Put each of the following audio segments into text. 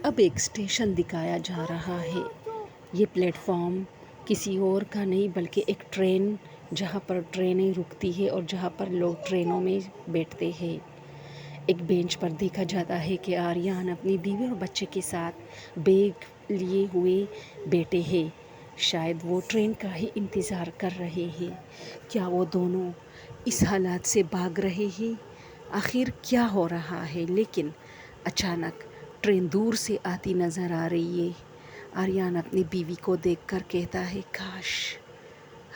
اب ایک اسٹیشن دکھایا جا رہا ہے۔ یہ پلیٹ فارم کسی اور کا نہیں بلکہ ایک ٹرین، جہاں پر ٹرینیں رکتی ہے اور جہاں پر لوگ ٹرینوں میں بیٹھتے ہیں۔ ایک بینچ پر دیکھا جاتا ہے کہ آریان اپنی بیوی اور بچے کے ساتھ بیگ لیے ہوئے بیٹھے ہیں۔ شاید وہ ٹرین کا ہی انتظار کر رہے ہیں۔ کیا وہ دونوں اس حالات سے بھاگ رہے ہیں؟ آخر کیا ہو رہا ہے؟ لیکن اچانک ٹرین دور سے آتی نظر آ رہی ہے۔ آریان اپنی بیوی کو دیکھ کر کہتا ہے، کاش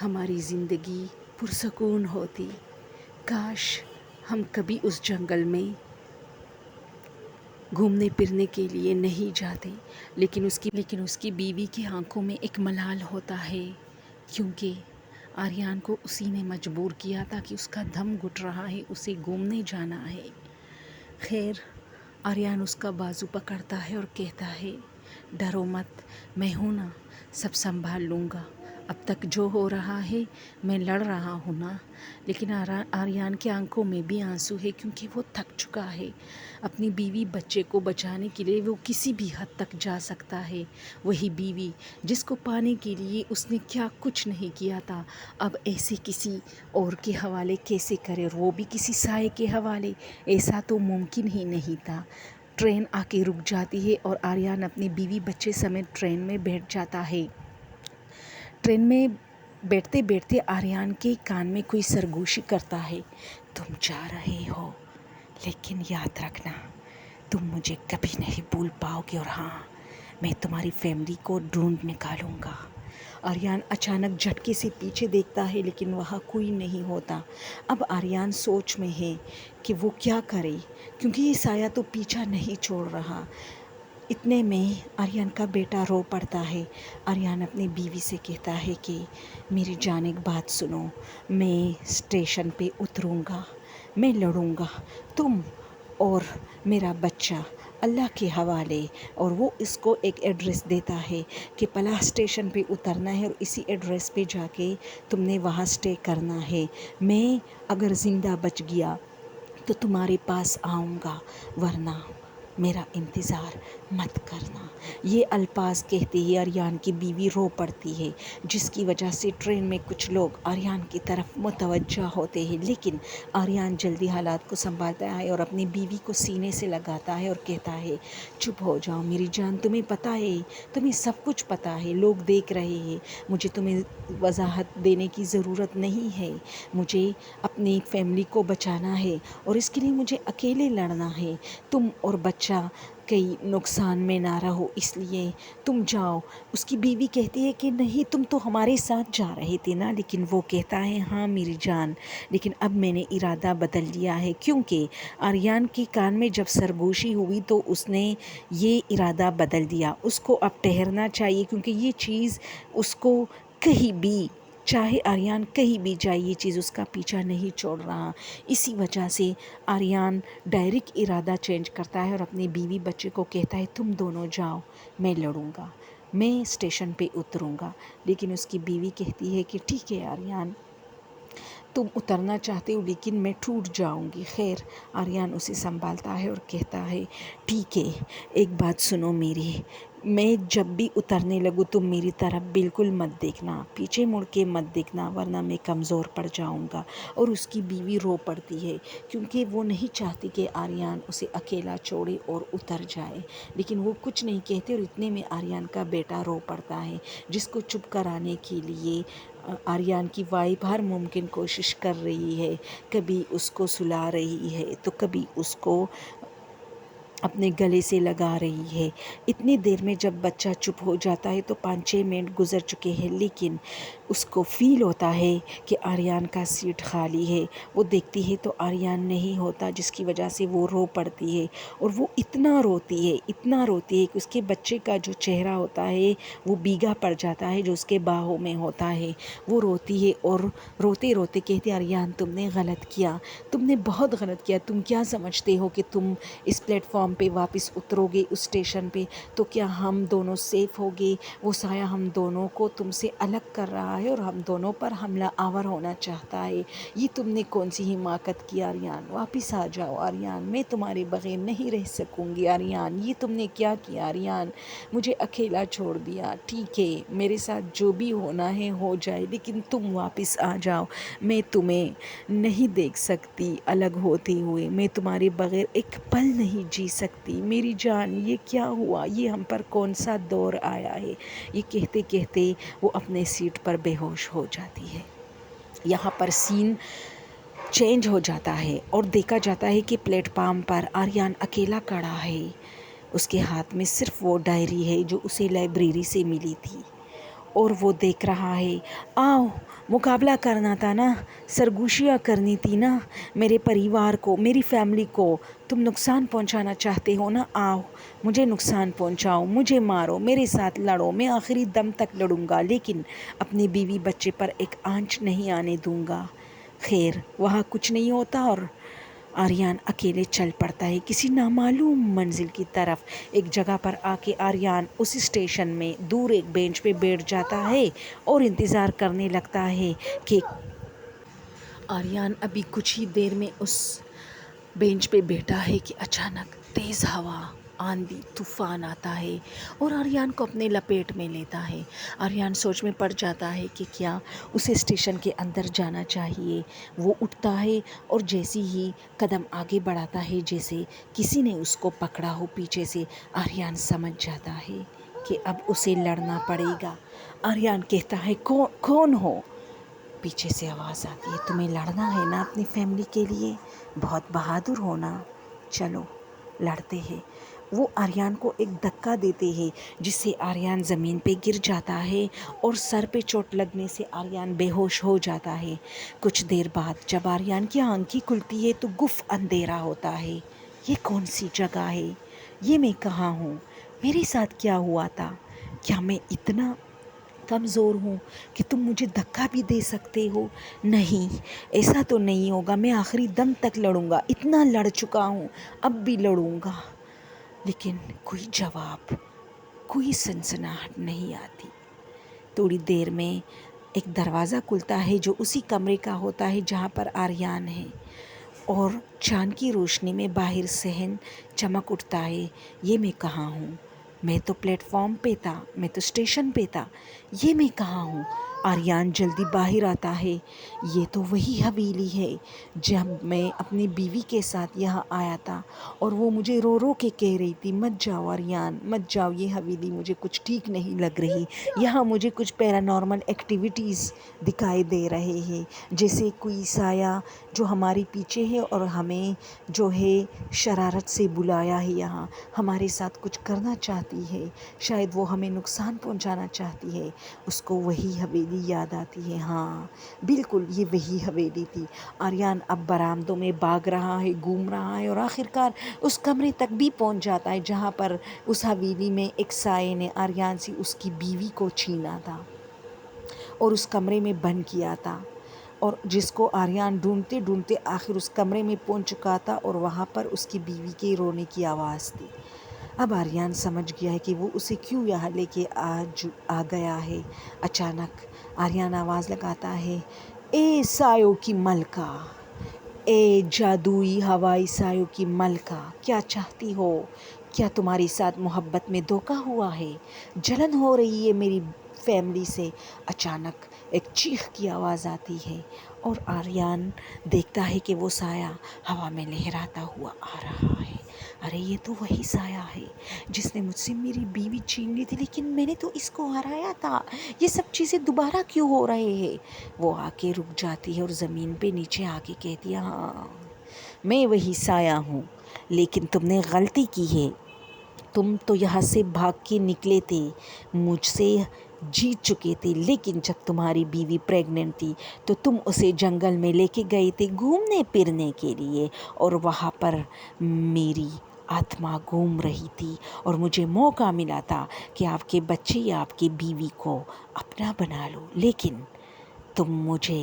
ہماری زندگی پرسکون ہوتی، کاش ہم کبھی اس جنگل میں گھومنے پھرنے کے لیے نہیں جاتے۔ لیکن اس کی بیوی کی آنکھوں میں ایک ملال ہوتا ہے، کیونکہ آریان کو اسی نے مجبور کیا تھا کہ اس کا دم گھٹ رہا ہے، اسے گھومنے جانا ہے۔ خیر، آریان اس کا بازو پکڑتا ہے اور کہتا ہے، ڈرو مت، میں ہوں نا، سب سنبھال لوں گا۔ اب تک جو ہو رہا ہے میں لڑ رہا ہوں نا۔ لیکن آریان کی آنکھوں میں بھی آنسو ہے، کیونکہ وہ تھک چکا ہے۔ اپنی بیوی بچے کو بچانے کے لیے وہ کسی بھی حد تک جا سکتا ہے۔ وہی بیوی جس کو پانے کے لیے اس نے کیا کچھ نہیں کیا تھا، اب ایسے کسی اور کے حوالے کیسے کرے، اور وہ بھی کسی سائے کے حوالے؟ ایسا تو ممکن ہی نہیں تھا۔ ٹرین آ کے رک جاتی ہے اور آریان اپنی بیوی بچے سمیت ٹرین میں بیٹھ جاتا ہے۔ ٹرین میں بیٹھتے بیٹھتے آریان کے کان میں کوئی سرگوشی کرتا ہے، تم جا رہے ہو، لیکن یاد رکھنا تم مجھے کبھی نہیں بھول پاؤ گے، اور ہاں، میں تمہاری فیملی کو ڈھونڈ نکالوں گا۔ آریان اچانک جھٹکے سے پیچھے دیکھتا ہے، لیکن وہاں کوئی نہیں ہوتا۔ اب آریان سوچ میں ہے کہ وہ کیا کرے، کیونکہ یہ سایہ تو پیچھا نہیں چھوڑ رہا۔ اتنے میں آریان کا بیٹا رو پڑتا ہے۔ آریان اپنی بیوی سے کہتا ہے کہ میری جان ایک بات سنو، میں اسٹیشن پہ اتروں گا، میں لڑوں گا، تم اور میرا بچہ اللہ کے حوالے۔ اور وہ اس کو ایک ایڈریس دیتا ہے کہ پلاح اسٹیشن پہ اترنا ہے اور اسی ایڈریس پہ جا کے تم نے وہاں اسٹے کرنا ہے۔ میں اگر زندہ بچ گیا تو تمہارے پاس آؤں گا، ورنہ میرا انتظار مت کرنا۔ یہ الفاظ کہتے ہی آریان کی بیوی رو پڑتی ہے، جس کی وجہ سے ٹرین میں کچھ لوگ آریان کی طرف متوجہ ہوتے ہیں۔ لیکن آریان جلدی حالات کو سنبھالتا ہے اور اپنی بیوی کو سینے سے لگاتا ہے اور کہتا ہے، چپ ہو جاؤ میری جان، تمہیں پتہ ہے، تمہیں سب کچھ پتہ ہے، لوگ دیکھ رہے ہیں، مجھے تمہیں وضاحت دینے کی ضرورت نہیں ہے۔ مجھے اپنی فیملی کو بچانا ہے اور اس کے لیے مجھے اکیلے لڑنا ہے۔ تم اور بچہ کئی نقصان میں نہ رہو، اس لیے تم جاؤ۔ اس کی بیوی کہتی ہے کہ نہیں، تم تو ہمارے ساتھ جا رہے تھے نا۔ لیکن وہ کہتا ہے، ہاں میری جان، لیکن اب میں نے ارادہ بدل لیا ہے، کیونکہ آریان کے کان میں جب سرگوشی ہوئی تو اس نے یہ ارادہ بدل دیا۔ اس کو اب ٹھہرنا چاہیے، کیونکہ یہ چیز اس کو کہیں بھی، چاہے آریان کہیں بھی جائے، یہ چیز اس کا پیچھا نہیں چھوڑ رہا۔ اسی وجہ سے آریان ڈائریکٹ ارادہ چینج کرتا ہے اور اپنی بیوی بچے کو کہتا ہے، تم دونوں جاؤ، میں لڑوں گا، میں اسٹیشن پہ اتروں گا۔ لیکن اس کی بیوی کہتی ہے کہ ٹھیک ہے آریان، تم اترنا چاہتے ہو لیکن میں ٹوٹ جاؤں گی۔ خیر، آریان اسے سنبھالتا ہے اور کہتا ہے، ٹھیک ہے، ایک بات سنو میری، میں جب بھی اترنے لگوں تم میری طرف بالکل مت دیکھنا، پیچھے مڑ کے مت دیکھنا، ورنہ میں کمزور پڑ جاؤں گا۔ اور اس کی بیوی رو پڑتی ہے، کیونکہ وہ نہیں چاہتی کہ آریان اسے اکیلا چھوڑے اور اتر جائے۔ لیکن وہ کچھ نہیں کہتے، اور اتنے میں آریان کا بیٹا رو پڑتا ہے، جس کو چپ کرانے کے لیے آریان کی وائف ہر ممکن کوشش کر رہی ہے۔ کبھی اس کو سلا رہی ہے تو کبھی اس کو اپنے گلے سے لگا رہی ہے۔ اتنی دیر میں جب بچہ چپ ہو جاتا ہے تو 5-6 منٹ گزر چکے ہیں، لیکن اس کو فیل ہوتا ہے کہ آریان کا سیٹ خالی ہے۔ وہ دیکھتی ہے تو آریان نہیں ہوتا، جس کی وجہ سے وہ رو پڑتی ہے، اور وہ اتنا روتی ہے کہ اس کے بچے کا جو چہرہ ہوتا ہے وہ بھیگا پڑ جاتا ہے، جو اس کے باہوں میں ہوتا ہے۔ وہ روتی ہے اور روتے روتے کہتی ہے، آریان تم نے غلط کیا، تم نے بہت غلط کیا۔ تم کیا سمجھتے ہو کہ تم اس پلیٹ فارم پہ واپس اترو گے اس اسٹیشن پہ تو کیا ہم دونوں سیف ہو گے؟ وہ سایہ ہم دونوں کو تم سے الگ کر رہا ہے اور ہم دونوں پر حملہ آور ہونا چاہتا ہے۔ یہ تم نے کون سی حماقت کی آریان؟ واپس آ جاؤ آریان، میں تمہارے بغیر نہیں رہ سکوں گی آریان۔ یہ تم نے کیا کیا آریان؟ مجھے اکیلا چھوڑ دیا۔ ٹھیک ہے، میرے ساتھ جو بھی ہونا ہے ہو جائے، لیکن تم واپس آ جاؤ۔ میں تمہیں نہیں دیکھ سکتی الگ ہوتے ہوئے، میں تمہارے بغیر ایک پل نہیں جی سکتی میری جان۔ یہ کیا ہوا؟ یہ ہم پر کون سا دور آیا ہے؟ یہ کہتے کہتے وہ اپنے سیٹ پر بے ہوش ہو جاتی ہے۔ یہاں پر سین چینج ہو جاتا ہے اور دیکھا جاتا ہے کہ پلیٹ فارم پر آریان اکیلا کھڑا ہے۔ اس کے ہاتھ میں صرف وہ ڈائری ہے جو اسے لائبریری سے ملی تھی اور وہ دیکھ رہا ہے۔ آؤ، مقابلہ کرنا تھا نا، سرگوشیاں کرنی تھی نا، میرے پریوار کو، میری فیملی کو تم نقصان پہنچانا چاہتے ہو نا۔ آؤ، مجھے نقصان پہنچاؤ، مجھے مارو، میرے ساتھ لڑو، میں آخری دم تک لڑوں گا، لیکن اپنے بیوی بچے پر ایک آنچ نہیں آنے دوں گا۔ خیر، وہاں کچھ نہیں ہوتا اور آریان اکیلے چل پڑتا ہے کسی نامعلوم منزل کی طرف۔ ایک جگہ پر آ کے آریان اس اسٹیشن میں دور ایک بینچ پہ بیٹھ جاتا ہے اور انتظار کرنے لگتا ہے کہ آریان ابھی کچھ ہی دیر میں اس بینچ پہ بیٹھا ہے کہ اچانک تیز ہوا، آندھی، طوفان آتا ہے اور آریان کو اپنے لپیٹ میں لیتا ہے۔ آریان سوچ میں پڑ جاتا ہے کہ کیا اسے اسٹیشن کے اندر جانا چاہیے۔ وہ اٹھتا ہے اور جیسے ہی قدم آگے بڑھاتا ہے جیسے کسی نے اس کو پکڑا ہو پیچھے سے، آریان سمجھ جاتا ہے کہ اب اسے لڑنا پڑے گا۔ آریان کہتا ہے، کون ہو؟ پیچھے سے آواز آتی ہے، تمہیں لڑنا ہے نا اپنی فیملی کے لیے؟ بہت بہادر ہونا، چلو لڑتے ہیں۔ وہ آریان کو ایک دھکا دیتے ہیں جس سے آریان زمین پہ گر جاتا ہے اور سر پہ چوٹ لگنے سے آریان بے ہوش ہو جاتا ہے۔ کچھ دیر بعد جب آریان کی آنکھیں کھلتی ہے تو گف اندھیرا ہوتا ہے۔ یہ کون سی جگہ ہے؟ یہ میں کہاں ہوں؟ میرے ساتھ کیا ہوا تھا؟ کیا میں اتنا کمزور ہوں کہ تم مجھے دھکا بھی دے سکتے ہو؟ نہیں، ایسا تو نہیں ہوگا، میں آخری دم تک لڑوں گا، اتنا لڑ چکا ہوں، اب بھی لڑوں گا۔ لیکن کوئی جواب، کوئی سنسناہٹ نہیں آتی۔ تھوڑی دیر میں ایک دروازہ کھلتا ہے جو اسی کمرے کا ہوتا ہے جہاں پر آریان ہے، اور چاند کی روشنی میں باہر صحن چمک اٹھتا ہے۔ یہ میں کہاں ہوں؟ میں تو پلیٹ فارم پہ تھا، میں تو اسٹیشن پہ تھا، یہ میں کہاں ہوں؟ آریان جلدی باہر آتا ہے۔ یہ تو وہی حویلی ہے جب میں اپنی بیوی کے ساتھ یہاں آیا تھا اور وہ مجھے رو رو کے کہہ رہی تھی، مت جاؤ آریان، مت جاؤ، یہ حویلی مجھے کچھ ٹھیک نہیں لگ رہی، یہاں مجھے کچھ پیرانارمل ایکٹیویٹیز دکھائی دے رہے ہیں، جیسے کوئی سایہ جو ہمارے پیچھے ہے اور ہمیں جو ہے شرارت سے بلایا ہے، یہاں ہمارے ساتھ کچھ کرنا چاہتی ہے، شاید وہ ہمیں نقصان پہنچانا چاہتی ہے۔ اس کو وہی حویلی یاد آتی ہے۔ ہاں بالکل، یہ وہی حویلی تھی۔ آریان اب برآمدوں میں بھاگ رہا ہے، گھوم رہا ہے اور آخرکار اس کمرے تک بھی پہنچ جاتا ہے جہاں پر اس حویلی میں ایک سائے نے آریان سے اس کی بیوی کو چھینا تھا اور اس کمرے میں بند کیا تھا، اور جس کو آریان ڈھونڈتے ڈھونڈتے آخر اس کمرے میں پہنچ چکا تھا اور وہاں پر اس کی بیوی کے رونے کی آواز تھی۔ اب آریان سمجھ گیا ہے کہ وہ اسے کیوں یہاں لے کے آ گیا ہے۔ اچانک آریان آواز لگاتا ہے، اے سایوں کی ملکہ، اے جادوئی ہوائی سایوں کی ملکہ، کیا چاہتی ہو؟ کیا تمہارے ساتھ محبت میں دھوکہ ہوا ہے؟ جلن ہو رہی ہے میری فیملی سے؟ اچانک ایک چیخ کی آواز آتی ہے اور آریان دیکھتا ہے کہ وہ سایہ ہوا میں لہراتا ہوا آ رہا ہے۔ ارے یہ تو وہی سایہ ہے جس نے مجھ سے میری بیوی چھین لی تھی، لیکن میں نے تو اس کو ہرایا تھا، یہ سب چیزیں دوبارہ کیوں ہو رہے ہیں؟ وہ آ کے رک جاتی ہے اور زمین پہ نیچے آ کے کہتی ہے، ہاں میں وہی سایہ ہوں، لیکن تم نے غلطی کی ہے، تم تو یہاں سے بھاگ کے نکلے تھے، مجھ سے جیت چکے تھے، لیکن جب تمہاری بیوی پریگننٹ تھی تو تم اسے جنگل میں لے کے گئے تھے گھومنے پھرنے کے لیے، اور وہاں پر میری آتما گھوم رہی تھی اور مجھے موقع ملا تھا کہ آپ کے بچے یا آپ کی بیوی کو اپنا بنا لو، لیکن تم مجھے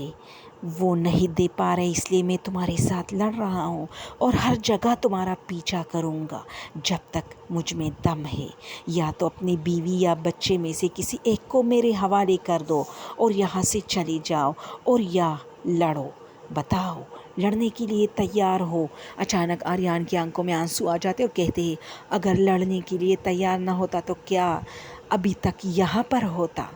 وہ نہیں دے پا رہے، اس لیے میں تمہارے ساتھ لڑ رہا ہوں اور ہر جگہ تمہارا پیچھا کروں گا جب تک مجھ میں دم ہے۔ یا تو اپنی بیوی یا بچے میں سے کسی ایک کو میرے حوالے کر دو اور یہاں سے چلے جاؤ، اور یا لڑو۔ بتاؤ، لڑنے کے لیے تیار ہو؟ اچانک آریان کی آنکھوں میں آنسو آ جاتے اور کہتے ہیں، اگر لڑنے کے لیے تیار نہ ہوتا تو کیا ابھی تک یہاں پر ہوتا؟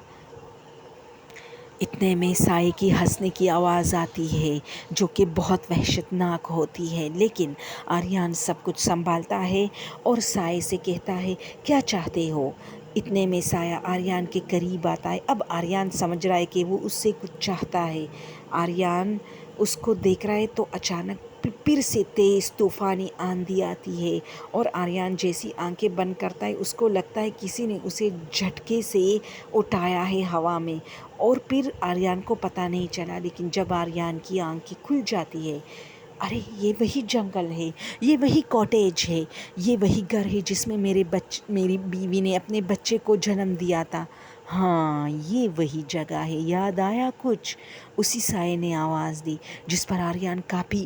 اتنے میں سائے کی ہنسنے کی آواز آتی ہے جو کہ بہت وحشت ناک ہوتی ہے، لیکن آریان سب کچھ سنبھالتا ہے اور سائے سے کہتا ہے، کیا چاہتے ہو؟ اتنے میں سایہ آریان کے قریب آتا ہے۔ اب آریان سمجھ رہا ہے کہ وہ اس سے کچھ چاہتا ہے۔ آریان اس کو دیکھ رہا ہے تو اچانک پھر سے تیز طوفانی آندھی آتی ہے اور آریان جیسی آنکھیں بند کرتا ہے اس کو لگتا ہے کسی نے اسے جھٹکے سے اٹھایا ہے ہوا میں، اور پھر آریان کو پتہ نہیں چلا، لیکن جب آریان کی آنکھیں کھل جاتی ہے، ارے یہ وہی جنگل ہے، یہ وہی کاٹیج ہے، یہ وہی گھر ہے جس میں میری بیوی نے اپنے بچے کو جنم دیا تھا۔ ہاں، یہ وہی جگہ ہے، یاد آیا کچھ؟ اسی سائے نے آواز دی، جس پر آریان کافی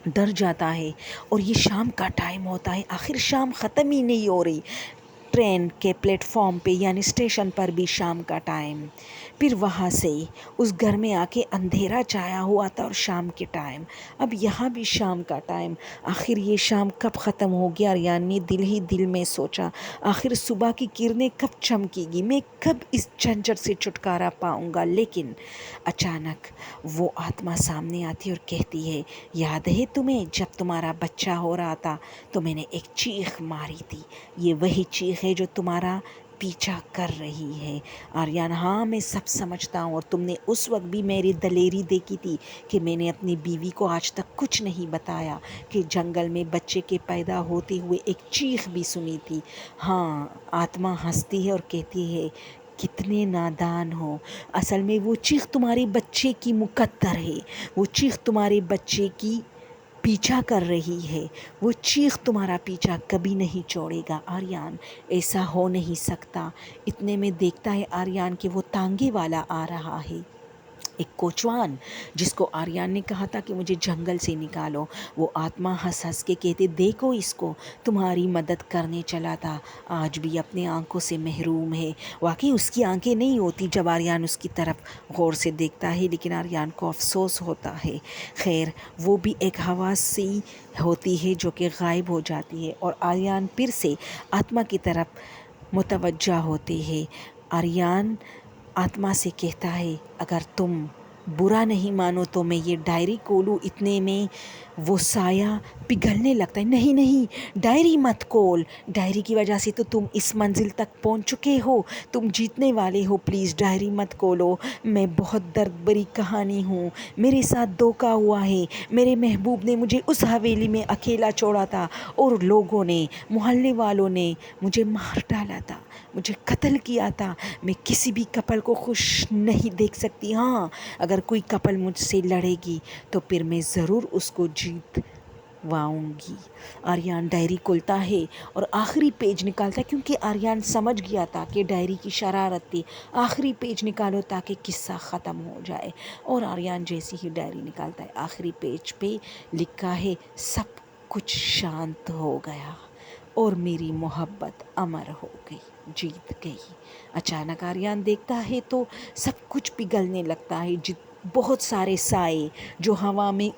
ڈر جاتا ہے، اور یہ شام کا ٹائم ہوتا ہے۔ آخر شام ختم ہی نہیں ہو رہی، ٹرین کے پلیٹ فارم پہ یعنی اسٹیشن پر بھی شام کا ٹائم۔ پھر وہاں سے اس گھر میں آ کے اندھیرا چھایا ہوا تھا اور شام کے ٹائم، اب یہاں بھی شام کا ٹائم۔ آخر یہ شام کب ختم ہوگی؟ آریان نے دل ہی دل میں سوچا، آخر صبح کی کرنیں کب چمکے گی؟ میں کب اس جھنجھٹ سے چھٹکارا پاؤں گا؟ لیکن اچانک وہ آتما سامنے آتی اور کہتی ہے، یاد ہے تمہیں جب تمہارا بچہ ہو رہا تھا تو میں نے ایک چیخ ماری تھی؟ یہ وہی چیخ ہے جو تمہارا پیچھا کر رہی ہے۔ آریان، ہاں میں سب سمجھتا ہوں، اور تم نے اس وقت بھی میری دلیری دیکھی تھی کہ میں نے اپنی بیوی کو آج تک کچھ نہیں بتایا، کہ جنگل میں بچے کے پیدا ہوتے ہوئے ایک چیخ بھی سنی تھی۔ ہاں، آتما ہنستی ہے اور کہتی ہے، کتنے نادان ہو، اصل میں وہ چیخ تمہارے بچے کی مقدر ہے، وہ چیخ تمہارے بچے کی پیچھا کر رہی ہے، وہ چیخ تمہارا پیچھا کبھی نہیں چھوڑے گا۔ آریان، ایسا ہو نہیں سکتا۔ اتنے میں دیکھتا ہے آریان کہ وہ تانگے والا آ رہا ہے، ایک کوچوان جس کو آریان نے کہا تھا کہ مجھے جنگل سے نکالو۔ وہ آتما ہنس ہنس کے کہتے، دیکھو اس کو، تمہاری مدد کرنے چلا تھا، آج بھی اپنے آنکھوں سے محروم ہے۔ واقعی اس کی آنکھیں نہیں ہوتی جب آریان اس کی طرف غور سے دیکھتا ہے، لیکن آریان کو افسوس ہوتا ہے۔ خیر، وہ بھی ایک حواس سی ہوتی ہے جو کہ غائب ہو جاتی ہے، اور آریان پھر سے آتما کی طرف متوجہ ہوتے ہیں۔ آریان آتما سے کہتا ہے، اگر تم برا نہیں مانو تو میں یہ ڈائری کھولوں؟ اتنے میں وہ سایہ پگھلنے لگتا ہے، نہیں نہیں، ڈائری مت کھول، ڈائری کی وجہ سے تو تم اس منزل تک پہنچ چکے ہو، تم جیتنے والے ہو، پلیز ڈائری مت کھولو، میں بہت درد بری کہانی ہوں، میرے ساتھ دھوکا ہوا ہے، میرے محبوب نے مجھے اس حویلی میں اکیلا چھوڑا تھا اور لوگوں نے، محلے والوں نے مجھے مار ڈالا تھا، مجھے قتل کیا تھا، میں کسی بھی کپل کو خوش نہیں دیکھ سکتی۔ ہاں، اگر کوئی کپل مجھ سے لڑے گی تو پھر میں ضرور اس کو جیتواؤں گی۔ آریان ڈائری کھولتا ہے اور آخری پیج نکالتا ہے، کیونکہ آریان سمجھ گیا تھا کہ ڈائری کی شرارت تھی، آخری پیج نکالو تاکہ قصہ ختم ہو جائے۔ اور آریان جیسی ہی ڈائری نکالتا ہے، آخری پیج پہ لکھا ہے، سب کچھ شانت ہو گیا اور میری محبت امر ہو گئی، جیت گئی۔ اچانک آریان دیکھتا ہے تو سب کچھ پگھلنے لگتا ہے، بہت سارے سائے جو ہوا میں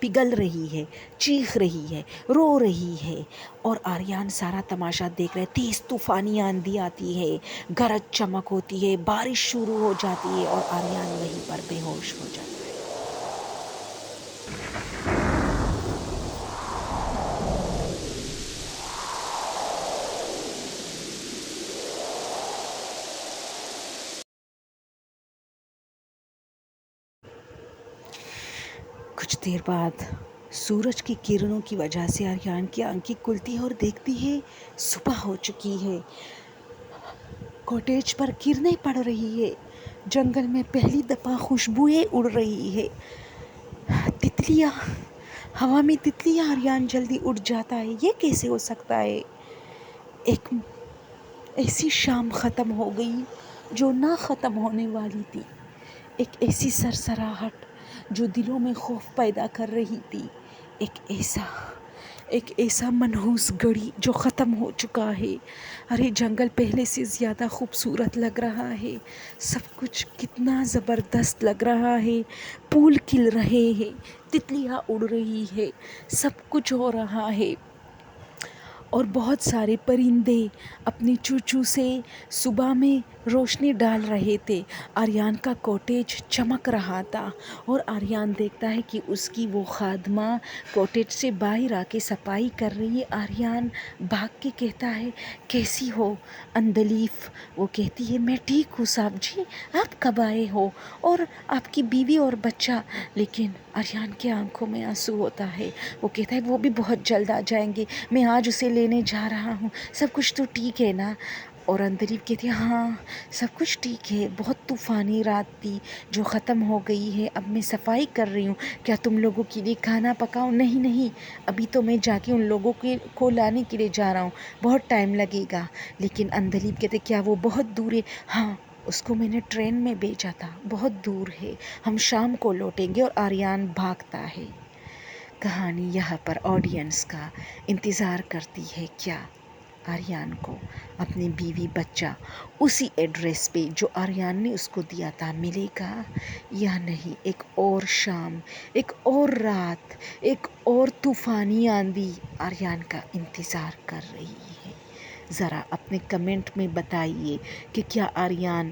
پگھل رہی ہے، چیخ رہی ہے، رو رہی ہے، اور آریان سارا تماشا دیکھ رہا ہے۔ تیز طوفانی آندھی آتی ہے، گرج چمک ہوتی ہے، بارش شروع ہو جاتی ہے، اور آریان وہیں پر بے ہوش ہو جاتا ہے۔ کچھ دیر بعد سورج کی کرنوں کی وجہ سے آریان کی آنکھیں کھلتی ہے اور دیکھتی ہے صبح ہو چکی ہے، کاٹیج پر کرنیں پڑ رہی ہے، جنگل میں پہلی دفعہ خوشبوئیں اڑ رہی ہے، تتلیاں، ہوا میں تتلیاں۔ آریان جلدی اٹھ جاتا ہے، یہ کیسے ہو سکتا ہے؟ ایک ایسی شام ختم ہو گئی جو نہ ختم ہونے والی تھی، ایک ایسی سرسراہٹ جو دلوں میں خوف پیدا کر رہی تھی، ایک ایسا منحوس گھڑی جو ختم ہو چکا ہے۔ ارے جنگل پہلے سے زیادہ خوبصورت لگ رہا ہے، سب کچھ کتنا زبردست لگ رہا ہے، پھول کھل رہے ہیں، تتلیاں اڑ رہی ہے، سب کچھ ہو رہا ہے، اور بہت سارے پرندے اپنی چوچو سے صبح میں روشنی ڈال رہے تھے۔ آریان کا کوٹیج چمک رہا تھا اور آریان دیکھتا ہے کہ اس کی وہ خادمہ کوٹیج سے باہر آ کے صفائی کر رہی ہے۔ آریان بھاگ کے کہتا ہے کیسی ہو اندلیف؟ وہ کہتی ہے میں ٹھیک ہوں صاحب جی، آپ کب آئے ہو اور آپ کی بیوی اور بچہ؟ لیکن آریان کے آنکھوں میں آنسو ہوتا ہے۔ وہ کہتا ہے وہ بھی بہت جلد آ جائیں گے، میں آج اسے لینے جا رہا ہوں، سب کچھ تو ٹھیک ہے نا؟ اور اندلیف کہتی ہے ہاں سب کچھ ٹھیک ہے، بہت طوفانی رات تھی جو ختم ہو گئی ہے، اب میں صفائی کر رہی ہوں، کیا تم لوگوں کے لیے کھانا پکاؤں؟ نہیں، ابھی تو میں جا کے ان لوگوں کو لانے کے لیے جا رہا ہوں، بہت ٹائم لگے گا۔ لیکن اندلیف کہتے کیا وہ بہت دور ہے؟ ہاں اس کو میں نے ٹرین میں بھیجا تھا، بہت دور ہے، ہم شام کو لوٹیں گے۔ اور آریان بھاگتا ہے۔ کہانی یہاں پر آڈینس کا انتظار کرتی ہے، کیا آریان کو اپنی بیوی بچہ اسی ایڈریس پہ جو آریان نے اس کو دیا تھا ملے گا یا نہیں؟ ایک اور شام، ایک اور رات، ایک اور طوفانی آندھی آریان کا انتظار کر رہی ہے۔ ذرا اپنے کمنٹ میں بتائیے کہ کیا آریان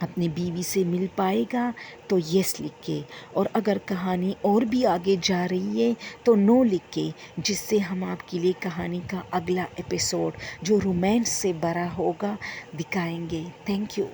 اپنی بیوی سے مل پائے گا؟ تو یس لکھ کے، اور اگر کہانی اور بھی آگے جا رہی ہے تو نو لکھ کے، جس سے ہم آپ کے لیے کہانی کا اگلا ایپیسوڈ جو رومانس سے بھرا ہوگا دکھائیں گے۔ Thank you.